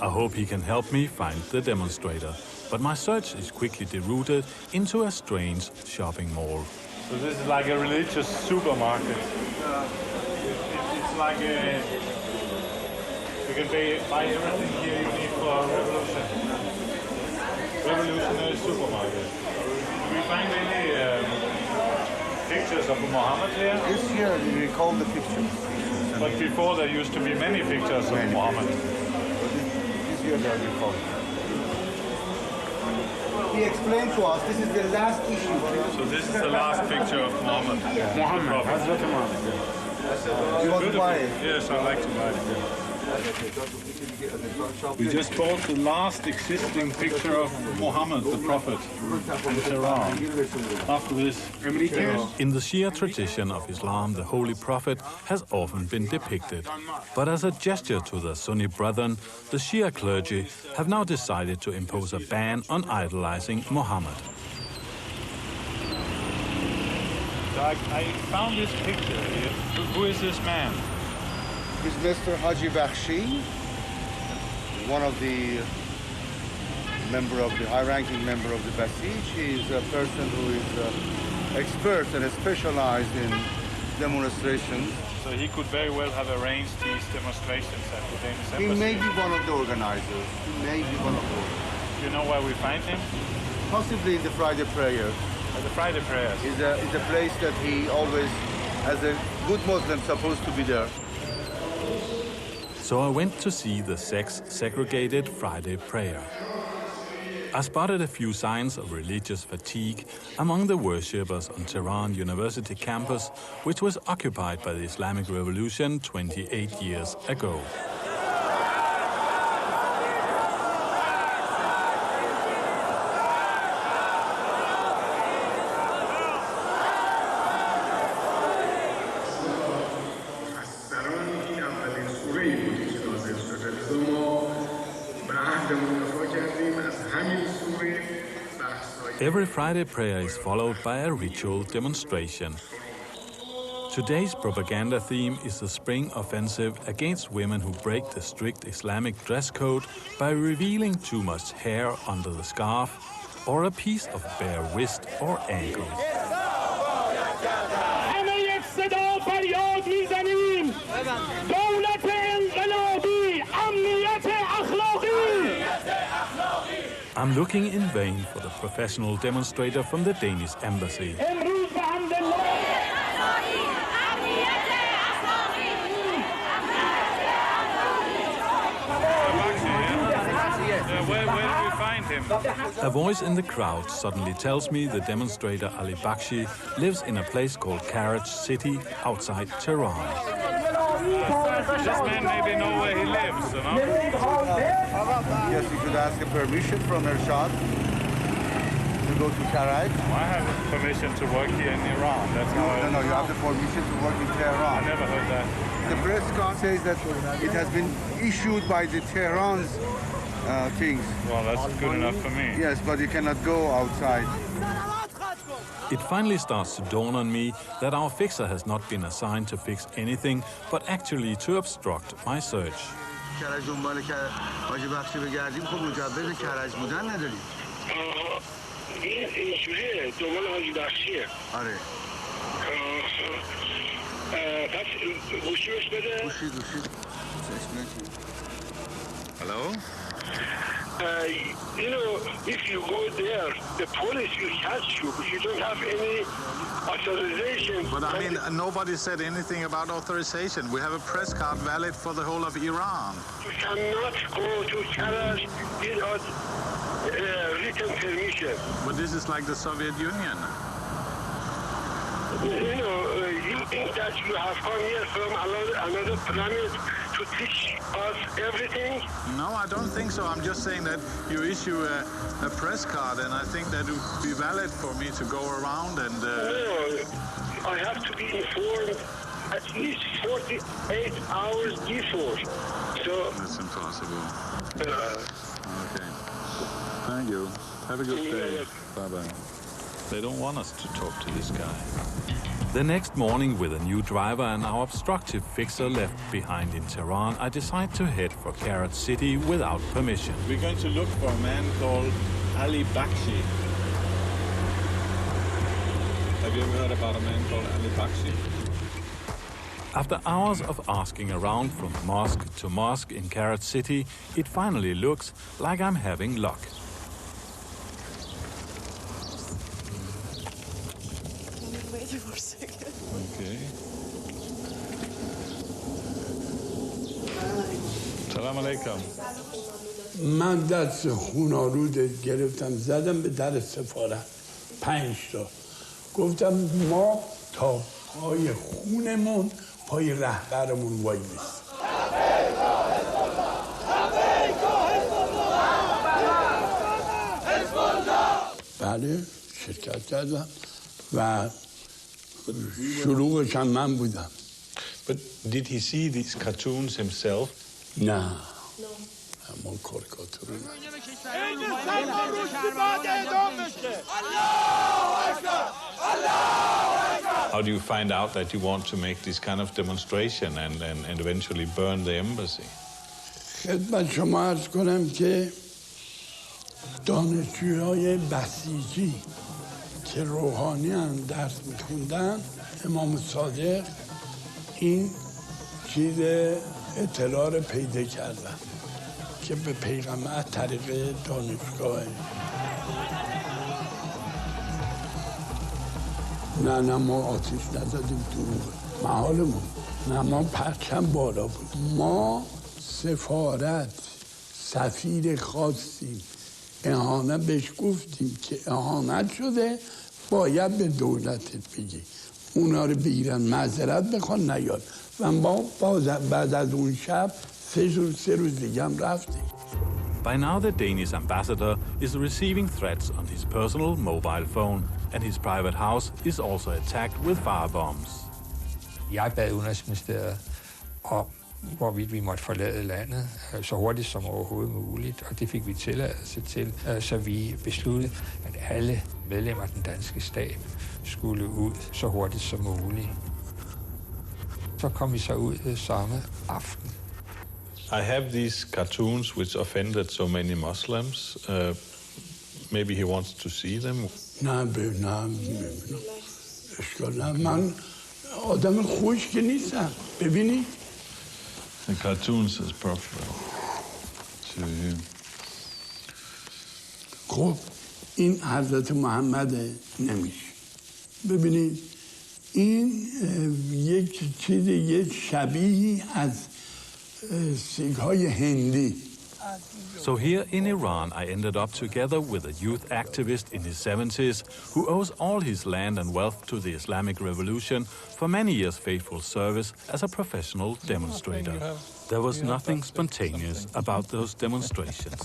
Speaker 1: I hope he can help me find the demonstrator, but my search is quickly derouted into a strange shopping mall.
Speaker 3: So this is like a religious supermarket. It's like a... You can buy everything here you need for a revolution. Revolutionary supermarket. Do we find any pictures of Muhammad here?
Speaker 8: This year we recall the pictures.
Speaker 3: But before there used to be many pictures of Muhammad.
Speaker 8: This year they are recalled. He explained to us this is the last issue.
Speaker 3: So this is the last picture of Muhammad.
Speaker 8: Muhammad. Hazrat Muhammad. You want to buy it?
Speaker 3: Yes, I'd like to buy it. We just bought the last existing picture of Muhammad, the Prophet, in Tehran. After this,
Speaker 1: in the Shia tradition of Islam, the Holy Prophet has often been depicted. But as a gesture to the Sunni brethren, the Shia clergy have now decided to impose a ban on idolizing Muhammad.
Speaker 3: I found this picture here. Who is this man?
Speaker 8: He's Mr. Haji Bakhshi, one of the high-ranking member of the Basij. He's a person who is expert and specialized in demonstrations.
Speaker 3: So he could very well have arranged these demonstrations at the Danish embassy.
Speaker 8: He may be one of the organizers. He may be one of those.
Speaker 3: You know where we find him?
Speaker 8: Possibly in the Friday prayer.
Speaker 3: At the Friday prayers.
Speaker 8: It's a place that he always, as a good Muslim, supposed to be there.
Speaker 1: So I went to see the sex-segregated Friday prayer. I spotted a few signs of religious fatigue among the worshippers on Tehran University campus, which was occupied by the Islamic Revolution 28 years ago. Every Friday prayer is followed by a ritual demonstration. Today's propaganda theme is the spring offensive against women who break the strict Islamic dress code by revealing too much hair under the scarf or a piece of bare wrist or ankle. I'm looking in vain for the professional demonstrator from the Danish embassy.
Speaker 3: Where do we find him?
Speaker 1: A voice in the crowd suddenly tells me the demonstrator Ali Bakhshi lives in a place called Karaj City outside Tehran.
Speaker 3: This man maybe know where he lives, you know?
Speaker 8: Yes, you should ask a permission from Ershad to go to Karaj.
Speaker 3: I have permission to work here in Iran. That's how
Speaker 8: No, you have the permission to work in Tehran.
Speaker 3: I never heard that.
Speaker 8: The press card says that it has been issued by the Tehran's things.
Speaker 3: Well, that's good enough for me.
Speaker 8: Yes, but you cannot go outside.
Speaker 1: It finally starts to dawn on me that our fixer has not been assigned to fix anything, but actually to obstruct my search.
Speaker 8: Hello?
Speaker 9: You know, if you go there, the police will catch you, but you don't have any authorization.
Speaker 3: But I mean, nobody said anything about authorization. We have a press card valid for the whole of Iran.
Speaker 9: You cannot go to Karaj without written permission.
Speaker 3: But this is like the Soviet Union.
Speaker 9: You know, you think that you have come here from another planet to teach us everything?
Speaker 3: No, I don't think so. I'm just saying that you issue a press card, and I think that would be valid for me to go around and...
Speaker 9: No, I have to be informed at least 48 hours before. So...
Speaker 3: That's impossible. Okay. Thank you. Have a good day. Bye-bye. They don't want us to talk to this guy.
Speaker 1: The next morning, with a new driver and our obstructive fixer left behind in Tehran, I decide to head for Karaj City without permission.
Speaker 3: We're going to look for a man called Ali Bakhshi. Have you ever heard about a man called Ali Bakshi?
Speaker 1: After hours of asking around from mosque to mosque in Karat City, it finally looks like I'm having luck.
Speaker 3: Okay. Salam alaikum.
Speaker 2: من دست خون‌آلود گرفتم زدم به در سفارت 5 تا گفتم ما تا پای خونمون پای رهبرمون وای میست. بله شرکت کردم و شلوغش هم من بودم.
Speaker 3: But did he see these cartoons himself?
Speaker 2: نه همون کاریکاتور نه.
Speaker 3: How do you find out that you want to make this kind of demonstration and eventually burn the embassy?
Speaker 2: خدمت شما عرض کنم که دانشجوهای بسیجی که روحانی هم درس می‌خوندن امام صادق این چیز اطلاع رو پیدا کردن که به پیغمبر طریق دانشگاه نه ما آتیش نزدیم تو محالمون، نه ما پرچم بالا بود، ما سفارت سفیر خواستیم اهانت بهش گفتیم که اهانت شده باید به دولتت بگی اونا رو بگیرن معذرت بخوان نیاد و ما بعد از اون شب 3 روز دیگه هم رفتیم.
Speaker 1: By now the Danish ambassador is receiving threats on his personal mobile phone and his private house is also attacked with firebombs.
Speaker 5: Jeg bad Udenrigsministeriet om, hvorvidt vi måtte forlade landet så hurtigt som overhovedet muligt, og det fik vi tilladelse til, så vi besluttede, at alle medlemmer af den danske stab skulle ud så hurtigt som muligt. Så kom vi så ud samme aften.
Speaker 3: I have these cartoons which offended so many Muslims. Maybe he wants to see them.
Speaker 2: من آدم خوش که نیستم. ببینید.
Speaker 3: The cartoons is profitable to him.
Speaker 2: خب این حضرت محمد نمیشه. ببینید این یک چیز یک شبیه از سیگ‌های هندی.
Speaker 1: So here in Iran, I ended up together with a youth activist in his 70s who owes all his land and wealth to the Islamic Revolution for many years' faithful service as a professional demonstrator. There was nothing spontaneous about those demonstrations.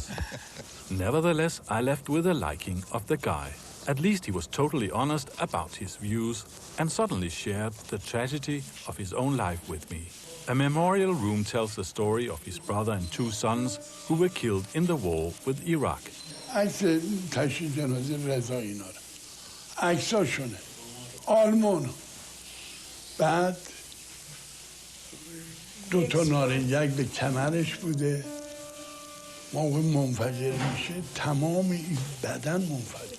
Speaker 1: Nevertheless, I left with a liking of the guy. At least he was totally honest about his views and suddenly shared the tragedy of his own life with me. A memorial room tells the story of his brother and 2 sons who were killed in the war with Iraq.
Speaker 2: عکس تشییع جنازه رضا اینا رو عکساشونه آلمان بعد 2 تا نارنجک به کمرش بوده موقع منفجر میشه تمام این بدن منفجر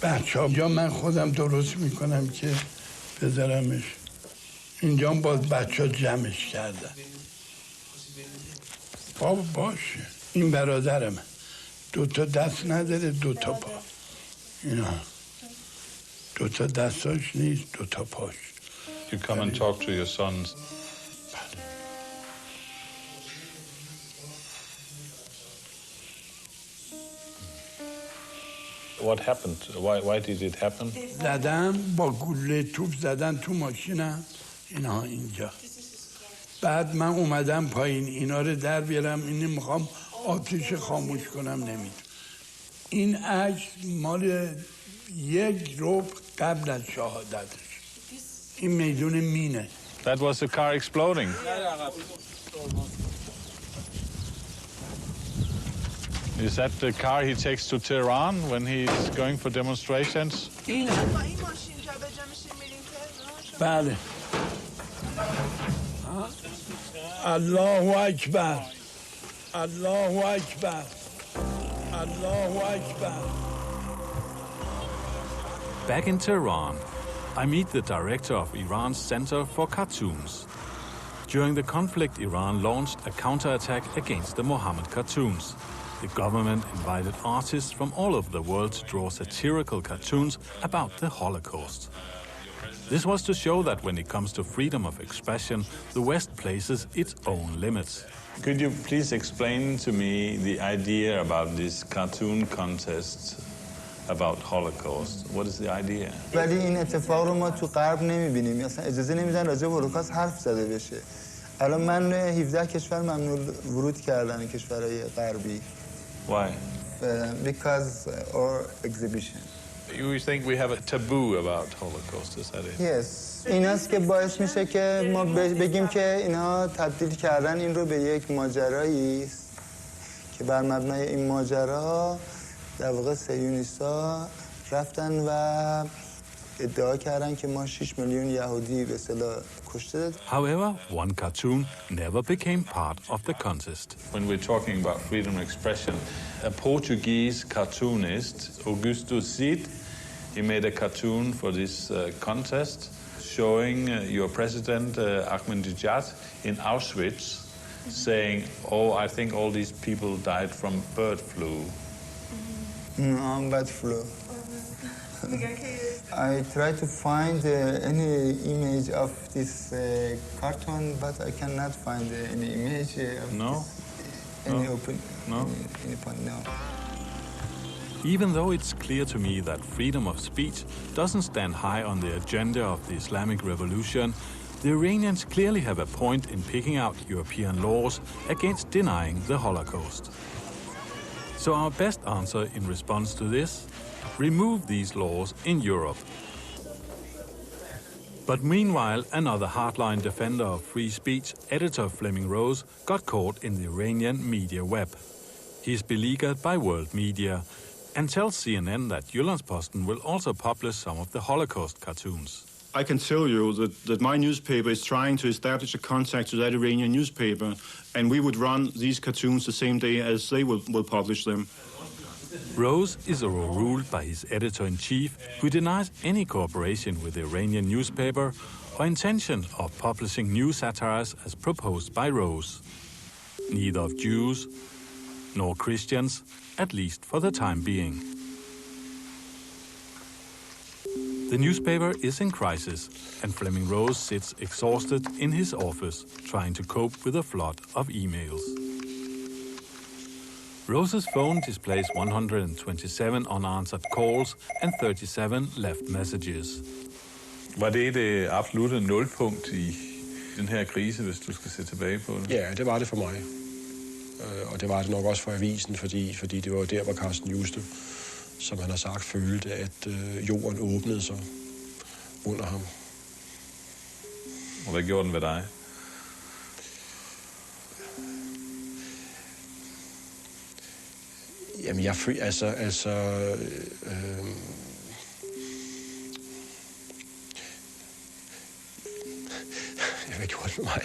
Speaker 2: بچه‌ها یا من خودم درست میکنم که بذارمش اینجا باز بچه‌ها جمعش کردن بابا باشه این برادرمه 2 تا دست نداره 2 تا پا اینا 2 تا دستاش نیست 2 تا پاش
Speaker 3: You come and talk to your sons. What happened? Why did it happen?
Speaker 2: زدم با گلوله توپ زدن تو ماشینم اینا اینجا بعد من اومدم پایین اینا رو در بیارم اینو میخوام آتیش خاموش کنم نمیتونم این عکس مال 1 ربع قبل از شهادتش این میدون مینه
Speaker 3: That was the car exploding. Is that the car he takes to Tehran when he's going for demonstrations?
Speaker 2: بله الله اکبر الله اکبر الله اکبر
Speaker 1: Back in Tehran, I meet the director of Iran's Center for Cartoons. During the conflict, Iran launched a counterattack against the Mohammed cartoons. The government invited artists from all over the world to draw satirical cartoons about the Holocaust. This was to show that when it comes to freedom of expression, the West places its own limits.
Speaker 3: Could you please explain to me the idea about this cartoon contest about Holocaust? What is the idea?
Speaker 4: ولی این اتفاق رو ما تو غرب نمی‌بینیم. اصلا اجازه نمیدن راجع به هولوکاست حرف زده بشه. الان من 17 کشور ممنوع ورود کردن کشورهای غربی.
Speaker 3: Why?
Speaker 4: Because our exhibition.
Speaker 3: You think we have a taboo about Holocaust, is that it?
Speaker 4: Yes. این است که باعث میشه که ما بگیم که اینها تبدیل کردن این رو به یک ماجرایی است که بر مبنای این ماجرا در واقع صهیونیست‌ها رفتن و ادعا کردن که ما 6 میلیون یهودی به اصطلاح کشته دادیم.
Speaker 1: However, one cartoon never became part of the contest.
Speaker 3: When we're talking about freedom of expression, a Portuguese cartoonist, Augusto Cid, he made a cartoon for this contest showing your president, Ahmadinejad, in Auschwitz, saying, oh, I think all these people died from bird flu.
Speaker 4: No, bird flu. I tried to find any image of this cartoon, but I cannot find any image of any open.
Speaker 3: No?
Speaker 4: Any point, no.
Speaker 1: Even though it's clear to me that freedom of speech doesn't stand high on the agenda of the Islamic Revolution, the Iranians clearly have a point in picking out European laws against denying the Holocaust. So our best answer in response to this? Remove these laws in Europe. But meanwhile, another hardline defender of free speech, editor Flemming Rose, got caught in the Iranian media web. He is beleaguered by world media and tells CNN that Jyllands-Posten will also publish some of the Holocaust cartoons.
Speaker 10: I can tell you that my newspaper is trying to establish a contact to that Iranian newspaper, and we would run these cartoons the same day as they will publish them.
Speaker 1: Rose is overruled by his editor-in-chief, who denies any cooperation with the Iranian newspaper or intention of publishing new satires as proposed by Rose. Neither of Jews nor Christians, at least for the time being. The newspaper is in crisis, and Flemming Rose sits exhausted in his office, trying to cope with a flood of emails. Rose's phone displays 127 unanswered calls and 37 left messages.
Speaker 3: Var det absolutte nulpunkt i den her krise, hvis du skal se tilbage på det?
Speaker 11: Ja, det var det for mig. Og det var det nok også for avisen, fordi det var jo der, hvor Carsten Juste, som han har sagt, følte, at jorden åbnede sig under ham.
Speaker 3: Og hvad gjorde den ved dig?
Speaker 11: Jamen, jeg hvad gjorde det med mig?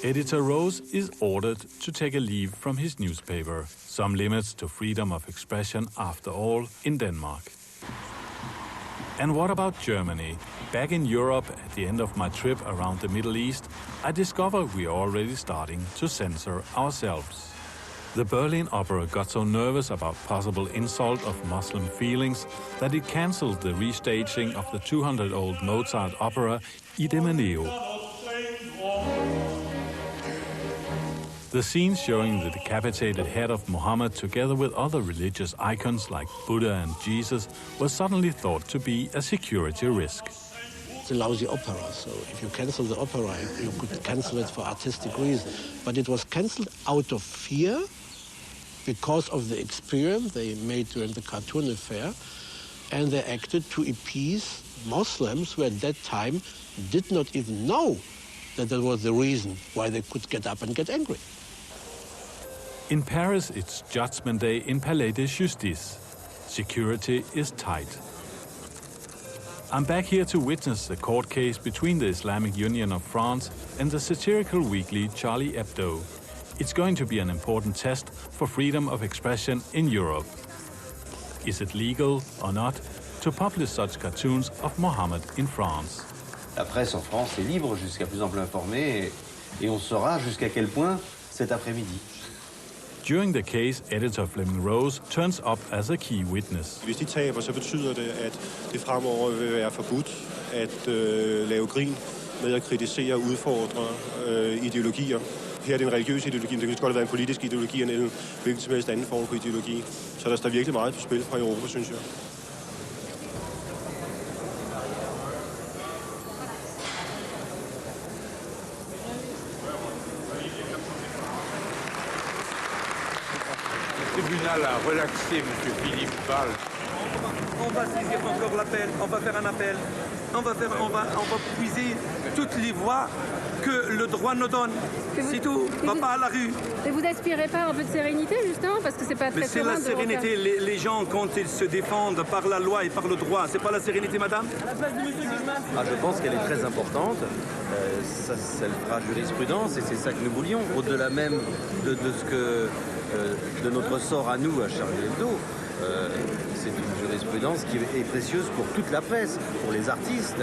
Speaker 1: Editor Rose is ordered to take a leave from his newspaper. Some limits to freedom of expression, after all, in Denmark. And what about Germany? Back in Europe, at the end of my trip around the Middle East, I discover we are already starting to censor ourselves. The Berlin Opera got so nervous about possible insult of Muslim feelings that it cancelled the restaging of the 200-old Mozart opera Idomeneo. The scenes showing the decapitated head of Muhammad together with other religious icons like Buddha and Jesus was suddenly thought to be a security risk.
Speaker 18: It's a lousy opera, so if you cancel the opera, you could cancel it for artistic reasons. But it was cancelled out of fear because of the experience they made during the cartoon affair, and they acted to appease Muslims who at that time did not even know that that was the reason why they could get up and get angry.
Speaker 1: In Paris, it's Judgment Day in Palais de Justice. Security is tight. I'm back here to witness the court case between the Islamic Union of France and the satirical weekly Charlie Hebdo. It's going to be an important test for freedom of expression in Europe. Is it legal or not? to publish such cartoons of Mohammed in France.
Speaker 6: La presse en France est libre jusqu'à plus ample informé et on saura jusqu'à quel point cet après-midi.
Speaker 1: During the case, editor Flemming Rose turns up as a key witness.
Speaker 11: Hvis de taber, så betyder det, at det fremover vil være forbudt at lave grin med at kritisere og udfordre ideologier. Her er det en religiøs ideologi, men det kan godt være en politisk ideologi eller en hvilken som helst anden form for ideologi. Så der står virkelig meget på spil fra Europa, synes jeg.
Speaker 12: Le tribunal a relaxé M. Philippe Valls.
Speaker 13: On va saisir encore l'appel, on va faire un appel, on va puiser toutes les voies que le droit nous donne. C'est tout, on va pas à la rue.
Speaker 14: Et vous n'aspirez pas un peu de sérénité, justement, parce que c'est pas très
Speaker 13: Mais c'est la sérénité, les gens, quand ils se défendent par la loi et par le droit, c'est pas la sérénité, madame?
Speaker 6: Je pense qu'elle est très importante. Ça fera jurisprudence et c'est ça que nous voulions, au-delà même de notre sort à nous, à Charlie Hebdo. C'est une jurisprudence qui est précieuse pour toute la presse, pour les artistes,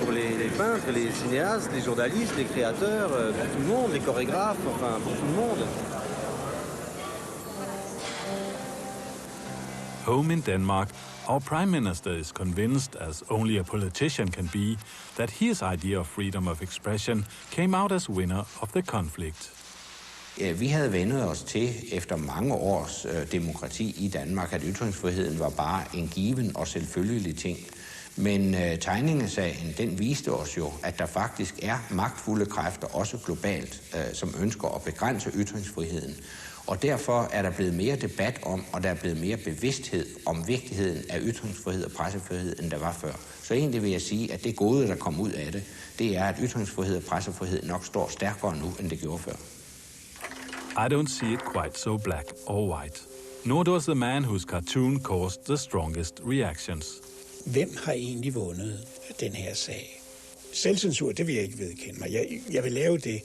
Speaker 6: pour les peintres, les cinéastes, les journalistes, les créateurs, pour tout le monde, les chorégraphes, enfin pour tout le monde.
Speaker 1: Home in Denmark, our Prime Minister is convinced, as only a politician can be, that his idea of freedom of expression came out as winner of the conflict.
Speaker 15: Vi havde vendet os til, efter mange års demokrati i Danmark, at ytringsfriheden var bare en given og selvfølgelig ting. Men tegningesagen, den viste os jo, at der faktisk er magtfulde kræfter, også globalt, som ønsker at begrænse ytringsfriheden. Og derfor er der blevet mere debat om, og der er blevet mere bevidsthed om vigtigheden af ytringsfrihed og pressefrihed, end der var før. Så egentlig vil jeg sige, at det gode, der kom ud af det, det er, at ytringsfrihed og pressefrihed nok står stærkere nu, end det gjorde før.
Speaker 1: I don't see it quite so black or white. Nor does the man whose cartoon caused the strongest reactions.
Speaker 2: Hvem har egentlig vundet den her sag? Selvcensur, det vil jeg ikke vedkende mig. Jeg vil lave det,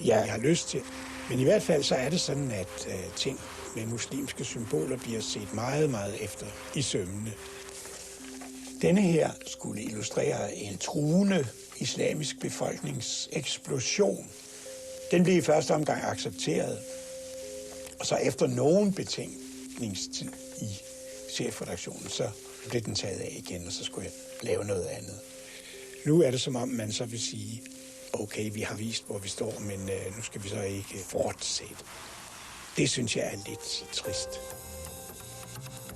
Speaker 2: jeg har lyst til. Men i hvert fald så er det sådan, at ting med muslimske symboler bliver set meget, meget efter i sømmene. Denne her skulle illustrere en truende islamisk befolkningseksplosion. Den blev i første omgang accepteret, og så efter nogen betænkningstid i chefredaktionen, så blev den taget af igen, og så skulle jeg lave noget andet. Nu er det som om, man så vil sige, okay, vi har vist, hvor vi står, men nu skal vi så ikke fortsætte. Det synes jeg er lidt trist.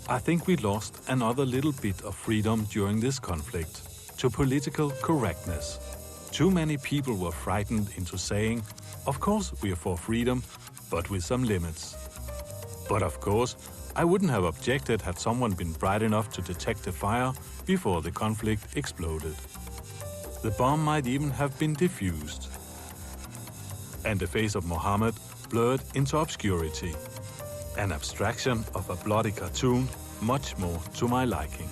Speaker 1: I think we lost another little bit of freedom during this conflict to political correctness. Too many people were frightened into saying, of course we are for freedom, but with some limits. But of course, I wouldn't have objected had someone been bright enough to detect the fire before the conflict exploded. The bomb might even have been diffused. And the face of Mohammed blurred into obscurity. An abstraction of a bloody cartoon, much more to my liking.